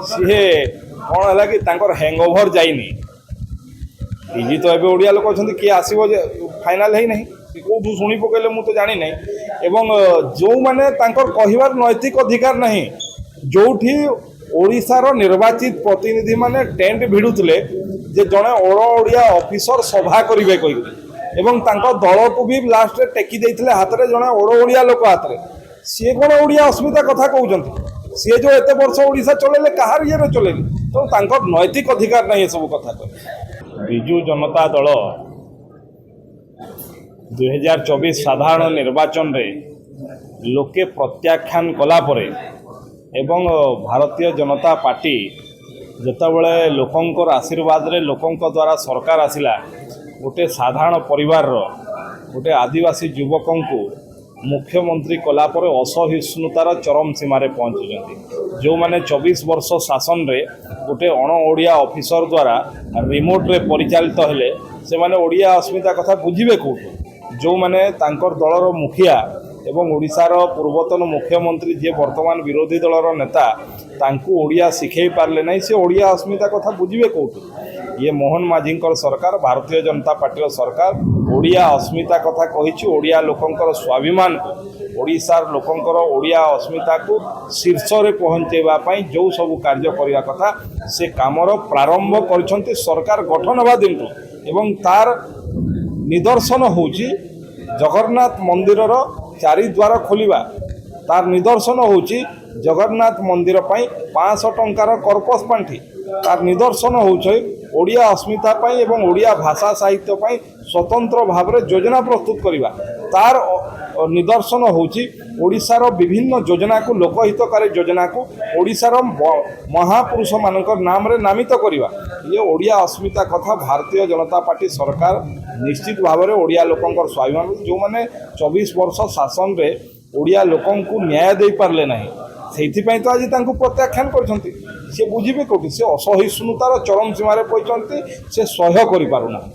सी कौन है कि हैंगओवर जाइनी पीजी तो एवं ओडिया लोक अच्छा किए आसो फाइनाल है नहीं कौटू शुणी पकड़े मुझे तो जानी ना एवं जो मैंने कहबार नैतिक अधिकार नहीं जो ओडिशार निर्वाचित प्रतिनिधि माने टेंट भिड़ुले जे जड़े ओडिया ऑफिसर सभा करेंगे कहीकि एवं दल को भी लास्ट टेकी देते हाथ में जड़े ओडिया लोक हाथ में सी कौन ओडिया अस्मिता कथा कहते सी जो एत वर्ष ओडिशा चलेले कहार ये चलेनि तो नैतिक अधिकार नहीं ये सब कथा कह विजु जनता दल 2024 साधारण निर्वाचन रे लोके प्रत्याख्यान कलापर एवं भारतीय जनता पार्टी जितेबले लोकंकर आशीर्वाद रे लोकंक द्वारा सरकार आसिला गोटे साधारण परिवार गोटे आदिवासी युवक को मुख्यमंत्री कलापर असहिष्णुतार चरम सीमार पहुँचुं जो मैंने 24 वर्ष शासन रे गोटे अण ओडिया ऑफिसर द्वारा रिमोट रे परिचालित हेले से माने ओडिया अस्मिता कथा बुझे कौटू जो मैंने दलर मुखिया एवं ओडिशार पूर्वतन मुख्यमंत्री जी वर्तमान विरोधी दलर नेता तांकू ओडिया शिखई पारले नहीं से ओडिया अस्मिता कथा बुझे कौटू ये मोहन माझी सरकार भारतीय जनता पार्टी सरकार ओडिया अस्मिता कथा कही ओडिया लोकंकर स्वाभिमान को ओडिशार लोकंकर ओडिया अस्मिता को शीर्ष रे पहुँचेवाई जो सब कार्य करने कथा से कामर प्रारंभ कर सरकार गठन हवा दिन एवं तार निदर्शन होची जगन्नाथ मंदिर चारिद्वार खोलिबा तार निदर्शन होची जगन्नाथ मंदिर पई 500 टंकार कर्पस पांठी तार निदर्शन होचे ओडिया अस्मिता पई एवं ओडिया भाषा साहित्य पई स्वतंत्र भाव में योजना प्रस्तुत करिबा तार निदर्शन होची ओडिशार विभिन्न योजना को लोकहितकारी योजना को ओडिशार महापुरुष मानकर नाम रे नामित करिबा ये ओडिया अस्मिता कथा भारतीय जनता पार्टी सरकार निश्चित भाव में ओडिया लोकंकर स्वाभिमान जो मैंने 24 वर्ष शासन रे ओडिया लोकं को न्याय दे पारले नहीं से तो आज प्रत्याख्यान कर बुझे कौटी से असहिष्णुतार चरम सीमार पहुँचते से सह्य कर पारुना।